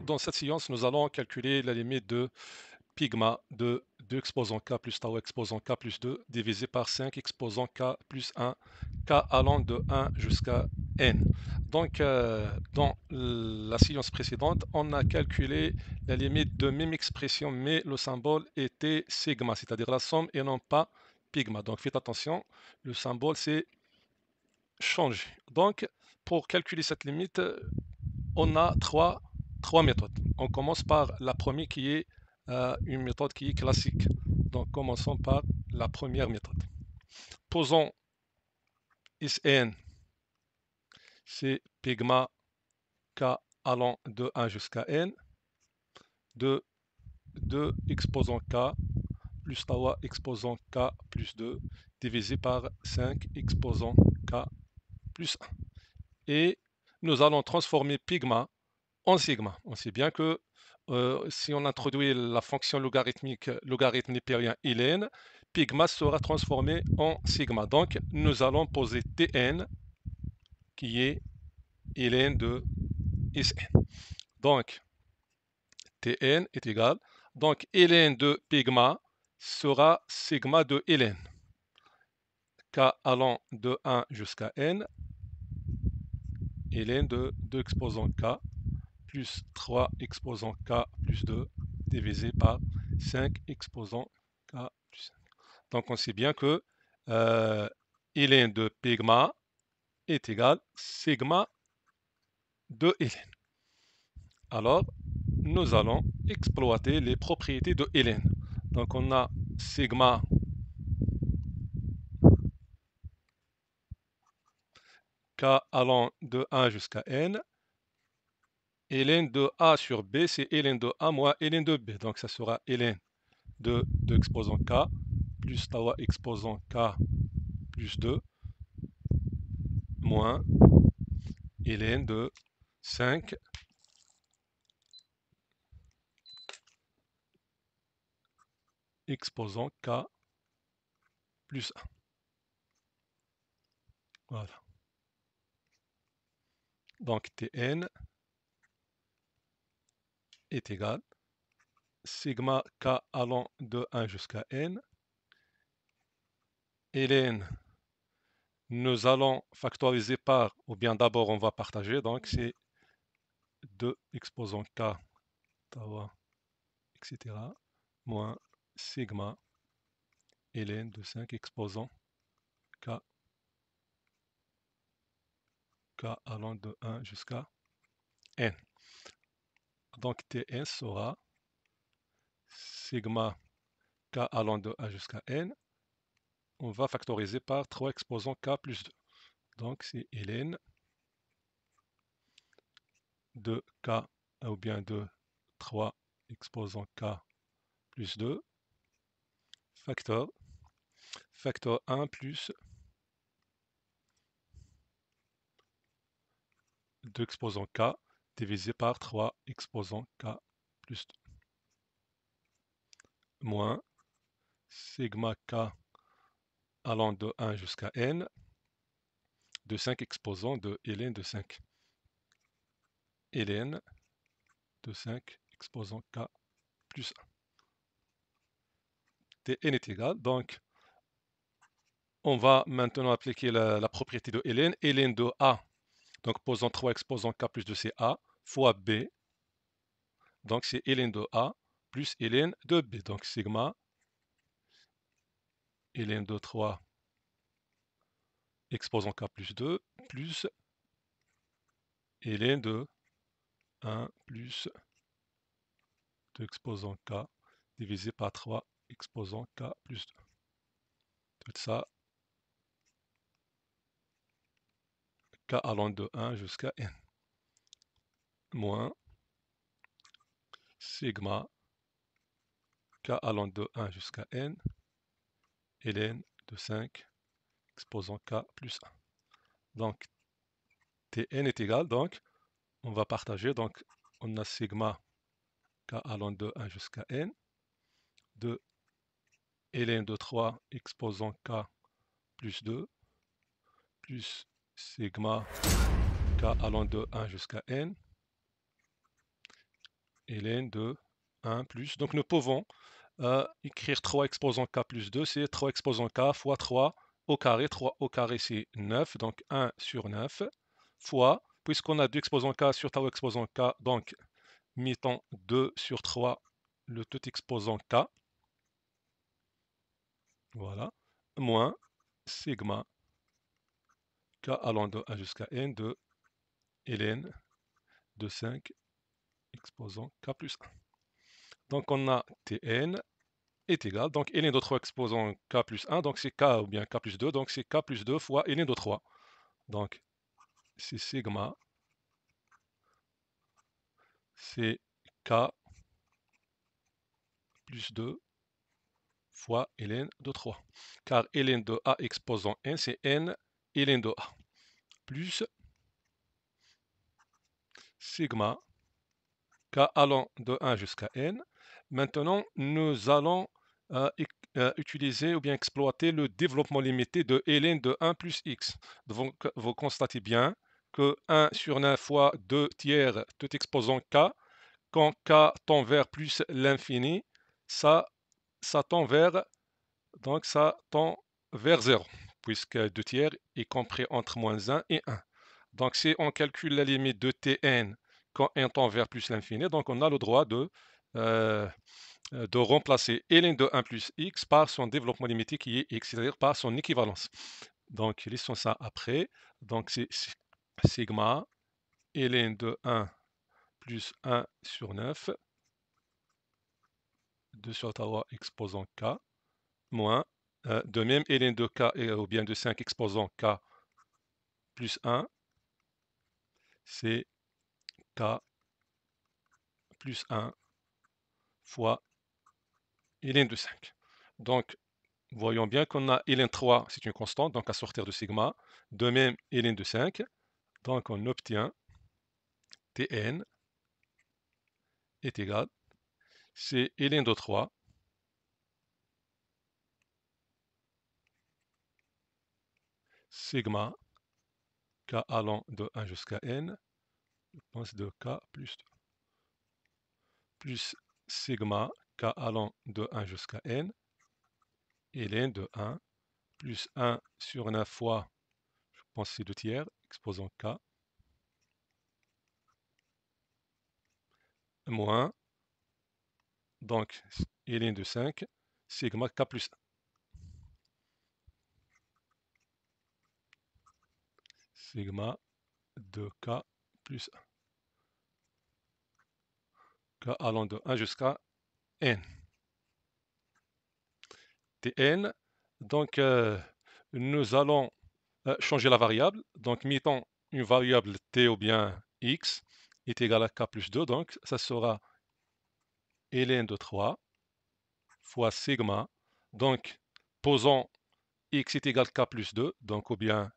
Dans cette séance, nous allons calculer la limite de pigma de 2 exposant k plus tau exposant k plus 2 divisé par 5 exposant k plus 1, k allant de 1 jusqu'à n. Donc, dans la séance précédente, on a calculé la limite de même expression, mais le symbole était sigma, c'est-à-dire la somme et non pas pigma. Donc, faites attention, le symbole c'est changé. Donc, pour calculer cette limite, on a trois méthodes. On commence par la première qui est une méthode qui est classique. Donc commençons par la première méthode. Posons Sn, c'est pigma k allant de 1 jusqu'à n de 2 exposant k plus tawa exposant k plus 2 divisé par 5 exposant k plus 1. Et nous allons transformer pigma en sigma. On sait bien que si on introduit la fonction logarithmique, logarithme népérien ln, pigma sera transformé en sigma. Donc, nous allons poser Tn qui est ln de Sn. Donc, Tn est égal. Donc, ln de pigma sera sigma de ln. K allant de 1 jusqu'à n, ln de 2 exposant k plus 3 exposant k plus 2 divisé par 5 exposant k plus 5. Donc on sait bien que ln de pigma est égal sigma de ln. Alors nous allons exploiter les propriétés de ln. Donc on a sigma k allant de 1 jusqu'à n. Ln de a sur b, c'est ln de a moins ln de b. Donc ça sera ln de 2 exposant k plus tawa exposant k plus 2 moins ln de 5 exposant k plus 1. Voilà. Donc Tn est égal sigma k allant de 1 jusqu'à n. Ln, nous allons factoriser par, ou bien d'abord on va partager, donc c'est 2 exposant k, tawa, etc. moins sigma ln de 5 exposant k, k allant de 1 jusqu'à n. Donc Tn sera sigma k allant de 1 jusqu'à n. On va factoriser par 3 exposant k plus 2. Donc c'est ln de k ou bien de 3 exposant k plus 2 facteur 1 plus 2 exposant k divisé par 3 exposant k plus 2 moins sigma k allant de 1 jusqu'à n de 5 exposants de ln de 5. Ln de 5 exposant k plus 1. Tn est égal, donc on va maintenant appliquer la propriété de ln. Ln de a, donc posant 3 exposant k plus 2 c'est a, fois b, donc c'est ln de a plus ln de b, donc sigma ln de 3 exposant k plus 2 plus ln de 1 plus 2 exposant k divisé par 3 exposant k plus 2. Tout ça, k allant de 1 jusqu'à n, moins sigma k allant de 1 jusqu'à n, ln de 5 exposant k plus 1. Donc Tn est égal, donc on va partager, donc on a sigma k allant de 1 jusqu'à n, de ln de 3 exposant k plus 2, plus sigma k allant de 1 jusqu'à n, ln de 1 plus. Donc nous pouvons écrire 3 exposant k plus 2, c'est 3 exposant k fois 3 au carré. 3 au carré, c'est 9, donc 1 sur 9, fois, puisqu'on a 2 exposant k sur tau exposant k, donc mettons 2 sur 3, le tout exposant k, voilà, moins sigma k allant de 1 jusqu'à n de ln de 5 exposant k plus 1. Donc on a Tn est égal, donc ln de 3 exposant k plus 1, donc c'est k ou bien k plus 2, donc c'est k plus 2 fois ln de 3. Donc c'est sigma, c'est k plus 2 fois ln de 3. Car ln de a exposant n, c'est n ln de a, plus sigma k allant de 1 jusqu'à n. Maintenant, nous allons utiliser ou bien exploiter le développement limité de ln de 1 plus x. Donc, vous constatez bien que 1 sur 9 fois 2 tiers tout exposant k, quand k tend vers plus l'infini, ça tend vers, donc ça tend vers 0, puisque 2 tiers est compris entre moins 1 et 1. Donc si on calcule la limite de Tn quand n tend vers plus l'infini, donc on a le droit de remplacer ln de 1 plus x par son développement limité qui est x, c'est-à-dire par son équivalence. Donc laissons ça après. Donc c'est sigma ln de 1 plus 1 sur 9, 2 sur tau exposant k, moins, de même ln de k ou bien de 5 exposant k plus 1, c'est k plus 1 fois ln de 5. Donc, voyons bien qu'on a ln 3, c'est une constante, donc à sortir de sigma. De même, ln de 5. Donc, on obtient Tn est égal, c'est ln de 3 sigma k allant de 1 jusqu'à n, je pense de k plus sigma k allant de 1 jusqu'à n, ln de 1 plus 1 sur 9 fois, je pense c'est 2 tiers, exposant k, moins, donc ln de 5, sigma k plus 1. Sigma de k plus 1. K allant de 1 jusqu'à n. Tn, donc nous allons changer la variable. Donc mettons une variable t ou bien x est égal à k plus 2. Donc ça sera ln de 3 fois sigma. Donc posons x est égal à k plus 2. Donc ou bien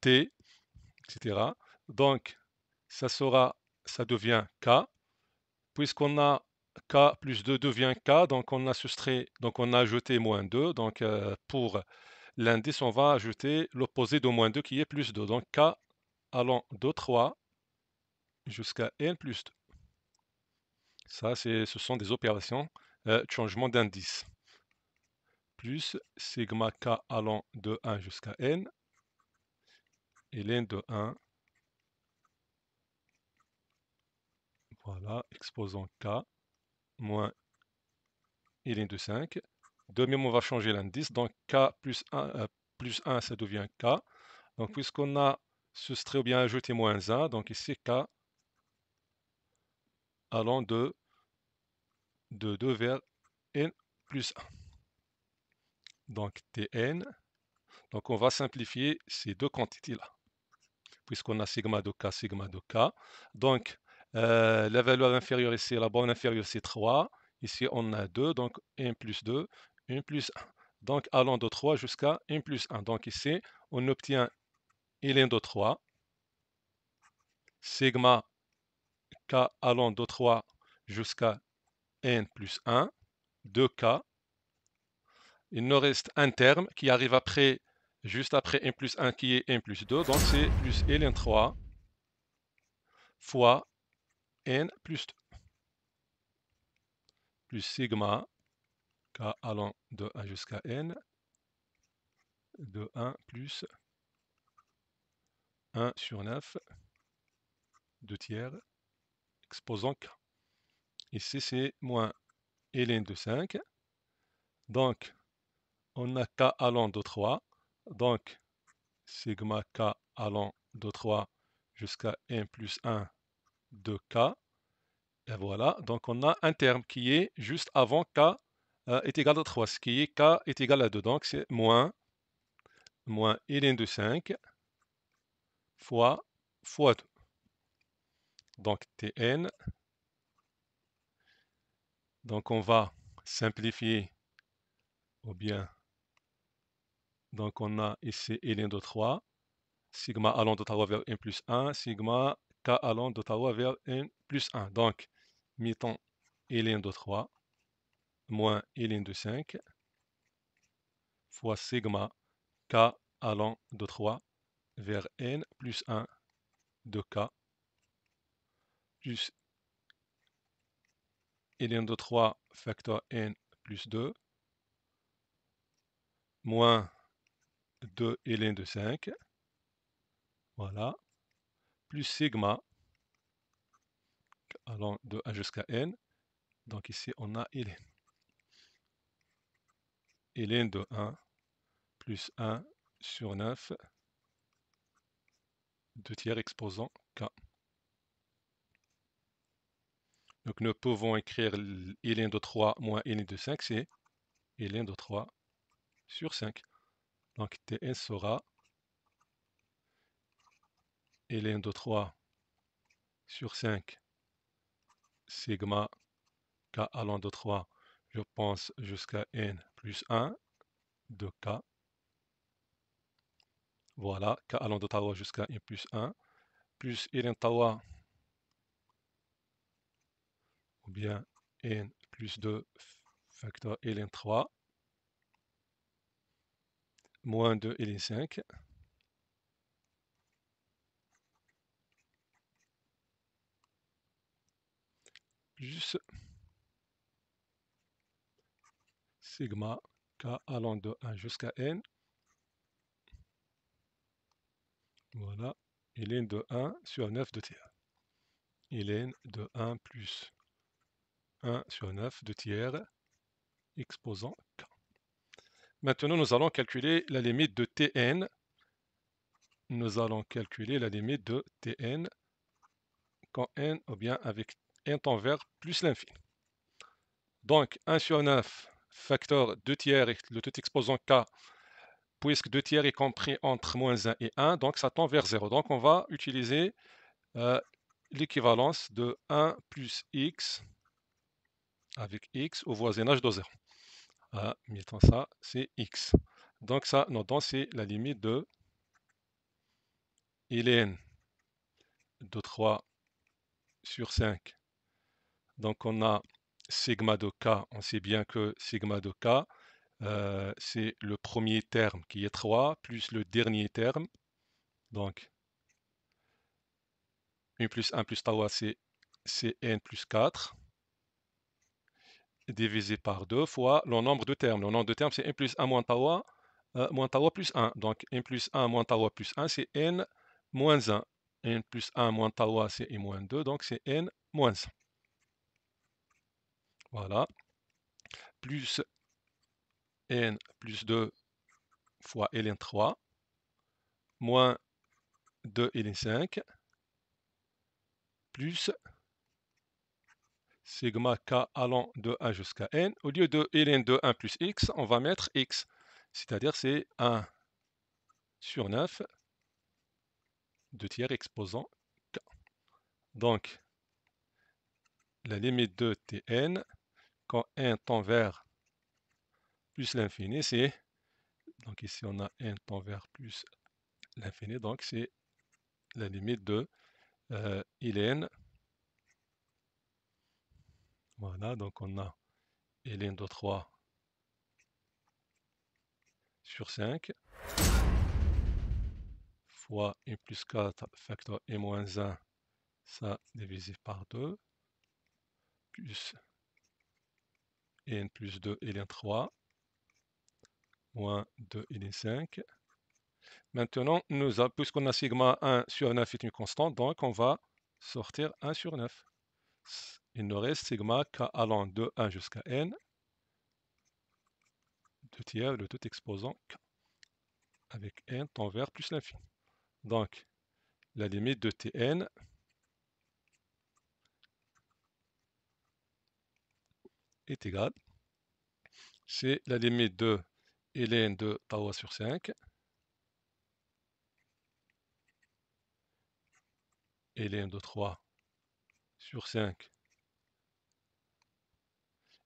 t, etc. Donc ça devient k. Puisqu'on a k plus 2 devient k, donc on a soustrait, donc on a ajouté moins 2. Donc pour l'indice, on va ajouter l'opposé de moins 2 qui est plus 2. Donc k allant de 3 jusqu'à n plus 2. Ça, ce sont des opérations de changement d'indice. Plus sigma k allant de 1 jusqu'à n, et ln de 1, voilà, exposant k, moins ln de 5. De même, on va changer l'indice. Donc k plus 1, ça devient k. Donc puisqu'on a soustrait ou bien ajouté moins 1, donc ici k allant de 2 vers n plus 1. Donc Tn, donc on va simplifier ces deux quantités-là, puisqu'on a sigma de k, sigma de k. Donc la valeur inférieure ici, la borne inférieure c'est 3. Ici on a 2, donc n plus 2, n plus 1. Donc allant de 3 jusqu'à n plus 1. Donc ici on obtient ln de 3, sigma k allant de 3 jusqu'à n plus 1, 2k. Il nous reste un terme qui arrive après, juste après n plus 1 qui est n plus 2. Donc c'est plus ln 3 fois n plus 2. plus sigma k allant de 1 jusqu'à n de 1 plus 1 sur 9, 2 tiers, exposant k. Ici, c'est moins ln de 5. Donc, on a k allant de 3. Donc, sigma k allant de 3 jusqu'à n plus 1 de k. Et voilà, donc on a un terme qui est juste avant k est égal à 3, ce qui est k est égal à 2. Donc, c'est moins ln de 5 fois 2. Donc, Tn. Donc, on va simplifier, ou bien, donc on a ici ln de 3, sigma allant de 3 vers n plus 1, sigma k allant de 3 vers n plus 1. Donc, mettons ln de 3 moins ln de 5 fois sigma k allant de 3 vers n plus 1 de k plus ln de 3 facteur n plus 2 moins 2 ln de 5, voilà, plus sigma allant de 1 jusqu'à n. Donc ici, on a ln. Ln de 1 plus 1 sur 9, 2 tiers exposant k. Donc nous pouvons écrire ln de 3 moins ln de 5, c'est ln de 3 sur 5. Donc Tn sera ln de 3 sur 5 sigma k allant de 3, je pense jusqu'à n plus 1 de k. Voilà, k allant de 3 jusqu'à n plus 1, plus ln tawa, ou bien n plus 2 facteur ln 3, moins 2 ln 5, plus sigma k allant de 1 jusqu'à n, voilà, ln de 1 sur 9 de tiers. Ln de 1 plus 1 sur 9 de tiers exposant k. Maintenant, nous allons calculer la limite de Tn. Nous allons calculer la limite de Tn quand n, ou bien avec n tend vers plus l'infini. Donc, 1 sur 9 facteur 2 tiers, le tout exposant k, puisque 2 tiers est compris entre moins 1 et 1, donc ça tend vers 0. Donc, on va utiliser l'équivalence de 1 plus x avec x au voisinage de 0. Mettons ça, c'est x. Donc ça, non, c'est la limite de ln de 3 sur 5. Donc on a sigma de k, on sait bien que sigma de k, c'est le premier terme qui est 3, plus le dernier terme. Donc, n plus 1 plus tawa, c'est n plus 4, divisé par 2 fois le nombre de termes. Le nombre de termes, c'est n plus 1 moins tawa plus 1. Donc, n plus 1 moins tawa plus 1, c'est n moins 1. N plus 1 moins tawa, c'est n moins 2, donc c'est n moins 1. Voilà. Plus n plus 2 fois ln 3, moins 2 ln 5, plus sigma k allant de 1 jusqu'à n. Au lieu de ln de 1 plus x, on va mettre x. C'est-à-dire c'est 1 sur 9, 2 tiers exposant k. Donc, la limite de Tn, quand n tend vers plus l'infini, c'est, donc ici on a n tend vers plus l'infini, donc c'est la limite de ln. Voilà, donc on a ln de 3 sur 5 fois n plus 4 facteur n moins 1, ça divisé par 2, plus n plus 2 ln 3, moins 2 ln 5. Maintenant, puisqu'on a sigma 1 sur 9 est une constante, donc on va sortir 1 sur 9. Il nous reste sigma k allant de 1 jusqu'à n, 2 tiers de tout exposant k, avec n tend vers plus l'infini. Donc, la limite de Tn est égale, c'est la limite de ln de tau sur 5, ln de 3 sur 5,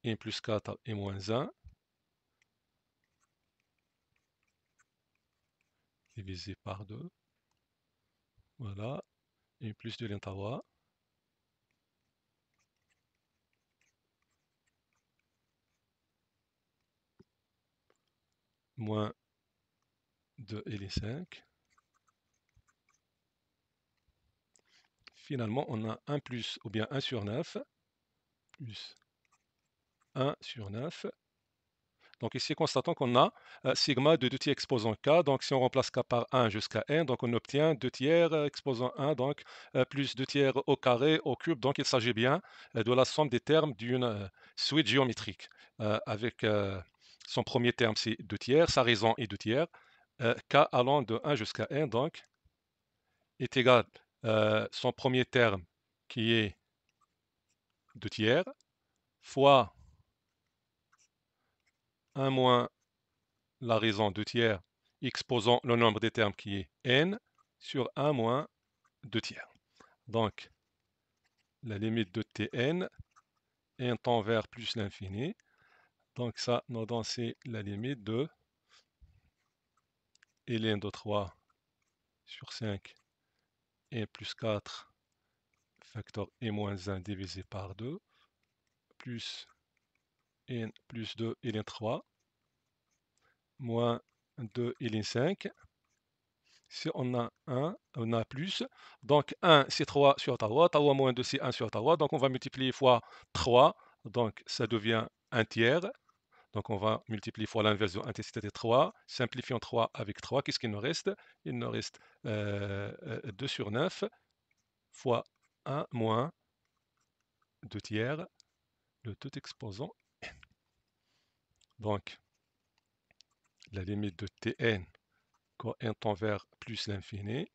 n plus 4 et moins 1, divisé par 2, voilà, n plus 2 ln tau, moins 2 ln 5. Finalement, on a 1 plus, ou bien 1 sur 9, plus 1 sur 9. Donc ici, constatons qu'on a sigma de 2 tiers exposant k. Donc si on remplace k par 1 jusqu'à n, donc on obtient 2 tiers exposant 1, donc plus 2 tiers au carré, au cube. Donc il s'agit bien de la somme des termes d'une suite géométrique. Avec son premier terme, c'est 2 tiers, sa raison est 2 tiers. K allant de 1 jusqu'à n, donc, est égal son premier terme qui est 2 tiers, fois 1 moins la raison 2 tiers, exposant le nombre des termes qui est n, sur 1 moins 2 tiers. Donc, la limite de Tn, n tend vers plus l'infini. Donc ça, nous donne c'est la limite de ln de 3 sur 5, n plus 4, facteur n moins 1 divisé par 2, plus n plus 2 ln 3, moins 2 ln 5. Si on a 1, on a plus. Donc 1, c'est 3 sur tau. Tau moins 2, c'est 1 sur tau. Donc on va multiplier fois 3. Donc ça devient 1 tiers. Donc on va multiplier fois l'inverse de 1 tiers, c'était 3. Simplifions 3 avec 3. Qu'est-ce qu'il nous reste? Il nous reste 2 sur 9 fois 1 moins 2 tiers, le tout exposant n. Donc la limite de Tn quand n tend vers plus l'infini,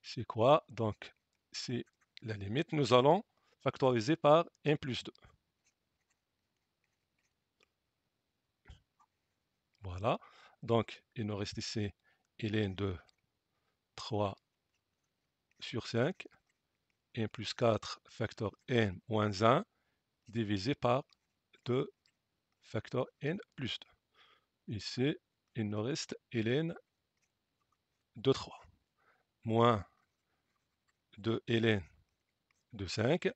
c'est quoi? Donc, c'est la limite. Nous allons factoriser par n plus 2. Voilà. Donc, il nous reste ici ln de 3 sur 5, n plus 4 facteur n moins 1, divisé par 2 facteur n plus 2. Ici, il nous reste ln de 3, moins 2 ln de 5,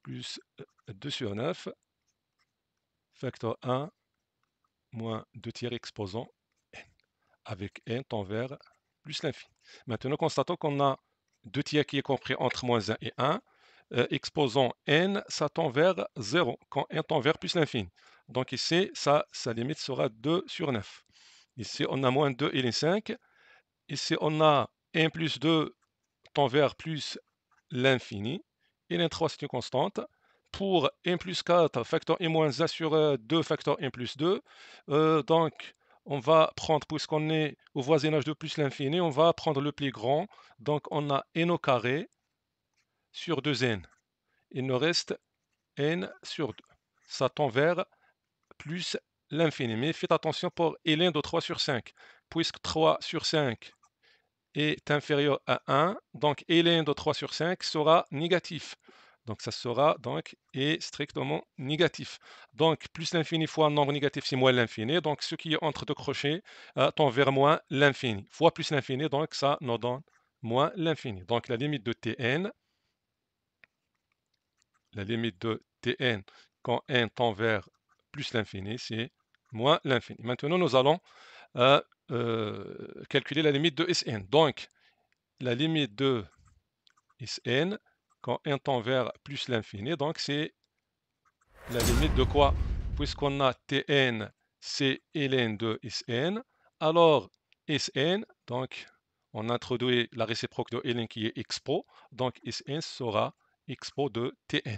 plus 2 sur 9, facteur 1, moins 2 tiers exposant n, avec n tend vers plus l'infini. Maintenant, constatons qu'on a 2 tiers qui est compris entre moins 1 et 1. Exposant n, ça tend vers 0, quand n tend vers plus l'infini. Donc ici, sa limite sera 2 sur 9. Ici, on a moins 2 ln 5. Ici, on a n plus 2 tend vers plus l'infini. ln 3, c'est une constante. Pour n plus 4, facteur n moins 1 sur 2, facteur n plus 2. Donc, on va prendre, puisqu'on est au voisinage de plus l'infini, on va prendre le plus grand. Donc, on a n au carré sur 2n. Il nous reste n sur 2. Ça tend vers plus l'infini. Mais faites attention pour ln de 3 sur 5. Puisque 3 sur 5 est inférieur à 1, donc ln de 3 sur 5 sera négatif. Donc ça sera donc est strictement négatif. Donc plus l'infini fois un nombre négatif, c'est moins l'infini. Donc ce qui est entre deux crochets tend vers moins l'infini. Fois plus l'infini, donc ça nous donne moins l'infini. Donc la limite de Tn, quand n tend vers plus l'infini, c'est moins l'infini. Maintenant nous allons calculer la limite de Sn. Donc la limite de Sn, quand n tend vers plus l'infini, donc c'est la limite de quoi? puisqu'on a Tn, c'est ln de Sn, alors Sn, donc on introduit la réciproque de ln qui est expo, donc Sn sera expo de Tn.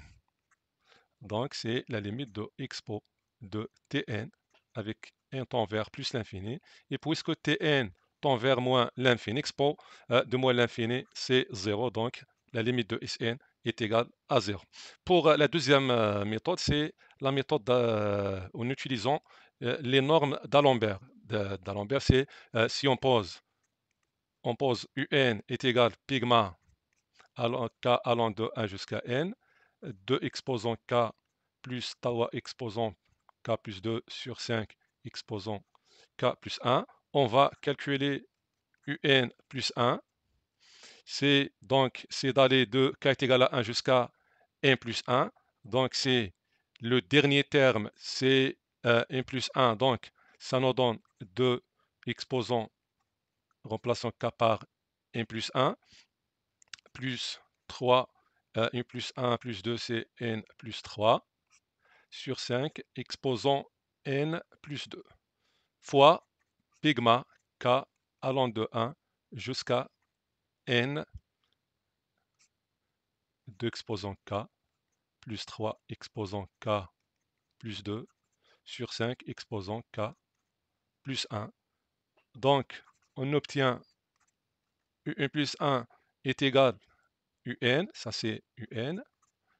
Donc c'est la limite de expo de Tn avec un temps vers plus l'infini. Et puisque Tn tend vers moins l'infini, expo de moins l'infini, c'est 0. Donc la limite de Sn est égale à 0. Pour la deuxième méthode, c'est la méthode en utilisant les normes d'Alembert. D'Alembert, c'est si on pose un est égal pigma k allant de 1 jusqu'à n, 2 exposant k plus tawa exposant k plus 2 sur 5 exposant k plus 1, on va calculer un plus 1. C'est donc c'est d'aller de k est égal à 1 jusqu'à n plus 1. Donc c'est le dernier terme, c'est n plus 1. Donc ça nous donne 2 exposant, remplaçant k par n plus 1, plus 3, n plus 1 plus 2, c'est n plus 3, sur 5, exposant n plus 2, fois pigma k allant de 1 jusqu'à n, 2 exposant k, plus 3 exposant k plus 2, sur 5 exposant k plus 1. Donc, on obtient un plus 1 est égal un, ça c'est un,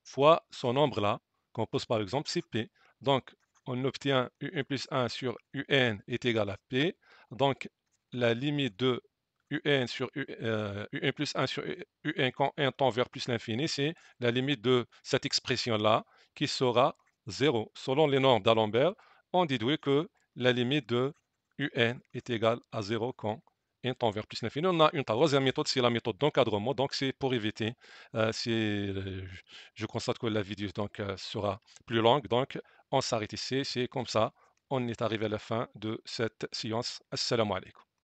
fois son nombre là, qu'on pose par exemple, c'est P. Donc, on obtient un plus 1 sur un est égal à P. Donc, la limite de un sur un plus 1 sur un quand n tend vers plus l'infini, c'est la limite de cette expression-là qui sera 0. Selon les normes d'Alembert, on déduit que la limite de un est égale à 0 quand n tend vers plus l'infini. On a une troisième méthode, c'est la méthode d'encadrement. Donc, c'est pour éviter je constate que la vidéo donc sera plus longue, donc on s'arrête ici. C'est comme ça, on est arrivé à la fin de cette séance. Assalamu alaikum.